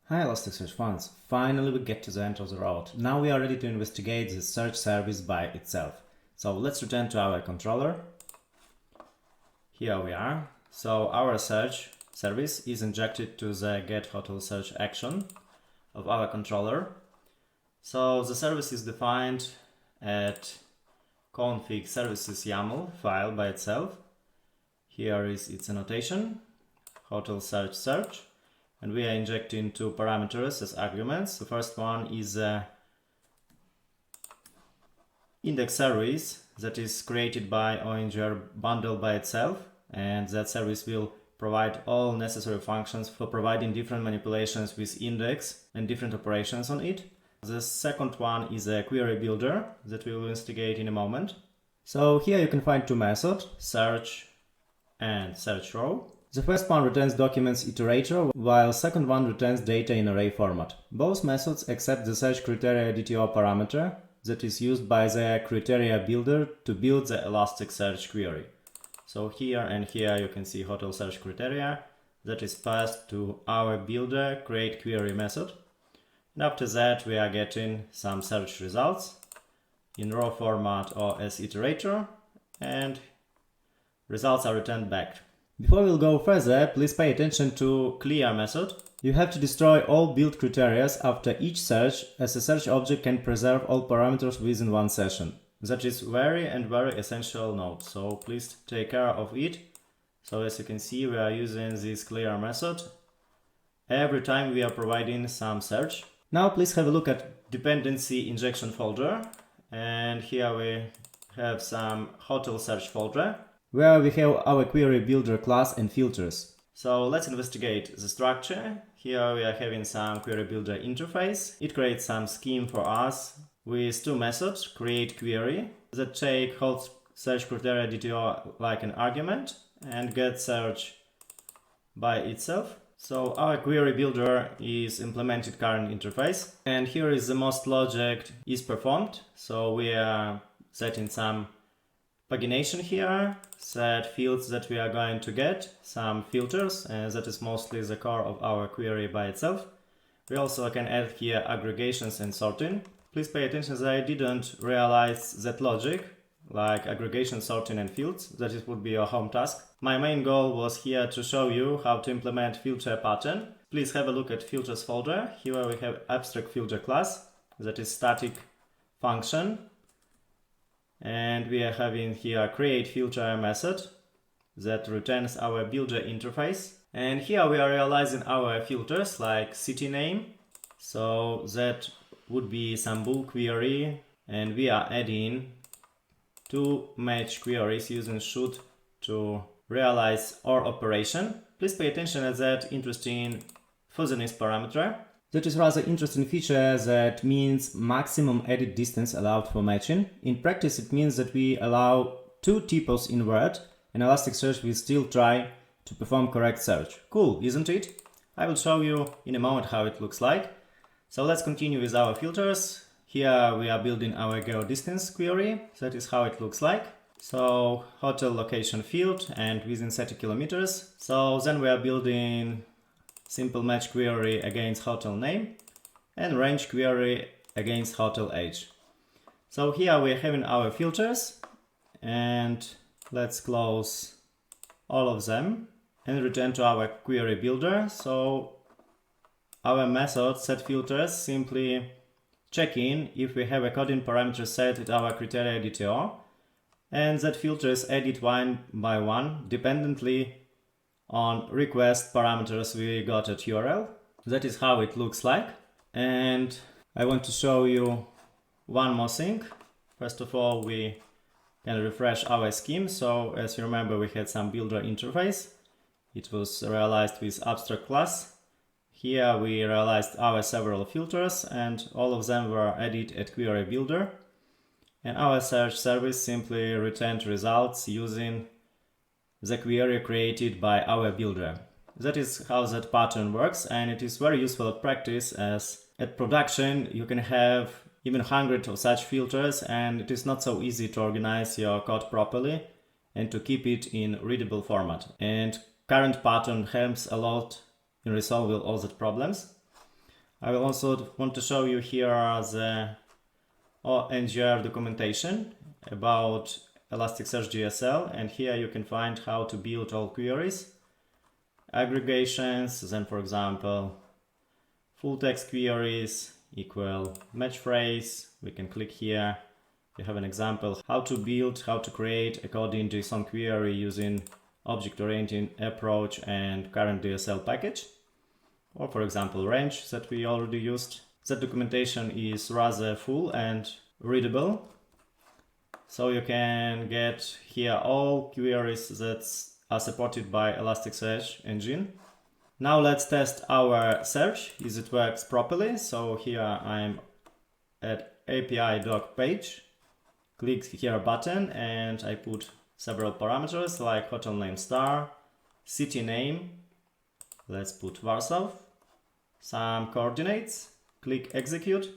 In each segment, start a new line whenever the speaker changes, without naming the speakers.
Hi Elasticsearch fans, finally we get to the end of the road. Now we are ready to investigate the search service by itself. So let's return to our controller. Here we are. So our search service is injected to the get hotel search action of our controller. So the service is defined at config services YAML file by itself. Here is its annotation, hotel search. And we are injecting two parameters as arguments. The first one is index service that is created by ONGR bundle by itself, and that service will provide all necessary functions for providing different manipulations with index and different operations on it. The second one is a query builder that we will investigate in a moment. So here you can find two methods, search and search row. The first one returns documents iterator, while second one returns data in array format. Both methods accept the search criteria DTO parameter that is used by the criteria builder to build the Elasticsearch query. So here and here you can see hotel search criteria that is passed to our builder create query method. And after that we are getting some search results in raw format or as iterator, and results are returned back. Before we'll go further, please pay attention to clear method. You have to destroy all build criteria after each search, as a search object can preserve all parameters within one session. That is very essential note, so please take care of it. So as you can see, we are using this clear method every time we are providing some search. Now please have a look at dependency injection folder, and here we have some hotel search folder, where we have our query builder class and filters. So let's investigate the structure. Here we are having some query builder interface. It creates some scheme for us with two methods, create query, that take hot search criteria DTO like an argument and get search by itself. So our query builder is implemented current interface, and here is the most logic is performed. So we are setting some pagination here, set fields that we are going to get, some filters, and that is mostly the core of our query by itself. We also can add here aggregations and sorting. Please pay attention that I didn't realize that logic, like aggregation, sorting and fields, that it would be your home task. My main goal was here to show you how to implement filter pattern. Please have a look at filters folder. Here we have abstract filter class, that is static function. And we are having here create filter method that returns our builder interface. And here we are realizing our filters like city name. So that would be some bool query, and we are adding two match queries using should to realize OR operation. Please pay attention to that interesting fuzziness parameter. That is rather interesting feature that means maximum edit distance allowed for matching. In practice, it means that we allow two typos in word, and Elasticsearch will still try to perform correct search. Cool, isn't it? I will show you in a moment how it looks like. So let's continue with our filters. Here we are building our geodistance query. That is how it looks like. So hotel location field and within 30 kilometers. So then we are building simple match query against hotel name and range query against hotel age. So here we're having our filters, and let's close all of them and return to our query builder. So our method set filters simply checking if we have a coding parameter set at our criteria DTO, and that filters edit one by one dependently on request parameters we got at URL. That is how it looks like. And I want to show you one more thing. First of all, we can refresh our scheme. So as you remember, we had some builder interface. It was realized with abstract class. Here we realized our several filters, and all of them were added at query builder. And our search service simply returned results using the query created by our builder. That is how that pattern works, and it is very useful at practice, as at production you can have even hundreds of such filters, and it is not so easy to organize your code properly and to keep it in readable format. And current pattern helps a lot in resolving all the problems. I will also want to show you here the ONGR documentation about Elasticsearch GSL, and here you can find how to build all queries, aggregations, then for example full text queries equal match phrase. We can click here. You have an example how to build, how to create a coding JSON query using object-oriented approach and current DSL package, or for example range that we already used. That documentation is rather full and readable, so you can get here all queries that are supported by Elasticsearch engine. Now let's test our search, if it works properly. So here I'm at API doc page, click here button, and I put several parameters like hotel name star, city name, let's put Warsaw, some coordinates, click execute,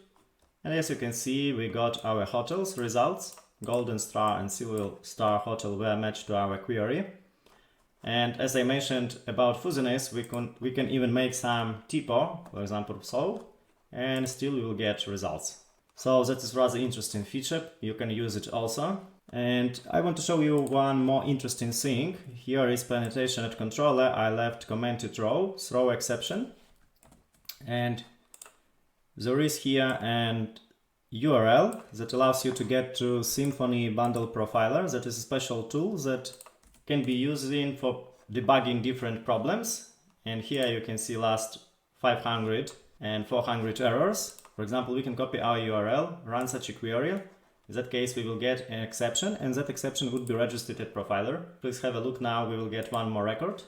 and as you can see we got our hotels results. Golden Star and Silver Star hotel were matched to our query. And as I mentioned about fuzziness, we can even make some typo, for example so, and still we will get results. So that is rather interesting feature, you can use it also. And I want to show you one more interesting thing. Here is penetration at controller. I left commented row, throw exception. And there is here an URL that allows you to get to Symfony bundle profiler. That is a special tool that can be used for debugging different problems. And here you can see last 500 and 400 errors. For example, we can copy our URL, run such a query. In that case, we will get an exception, and that exception would be registered at profiler. Please have a look now, we will get one more record.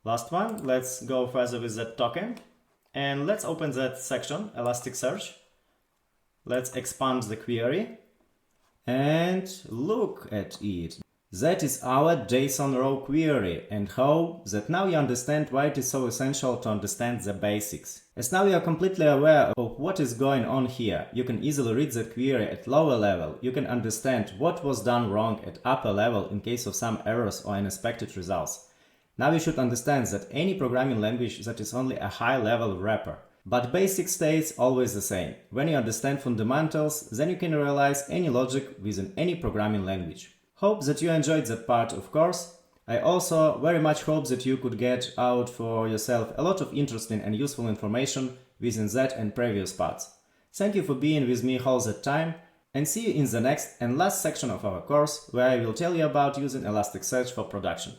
Last one, let's go further with that token. And let's open that section, Elasticsearch. Let's expand the query. And look at it. That is our JSON row query, and hope that now you understand why it is so essential to understand the basics. As now you are completely aware of what is going on here, you can easily read the query at lower level, you can understand what was done wrong at upper level in case of some errors or unexpected results. Now you should understand that any programming language that is only a high level wrapper. But basic stays always the same. When you understand fundamentals, then you can realize any logic within any programming language. Hope that you enjoyed that part of course. I also very much hope that you could get out for yourself a lot of interesting and useful information within that and previous parts. Thank you for being with me all that time, and see you in the next and last section of our course, where I will tell you about using Elasticsearch for production.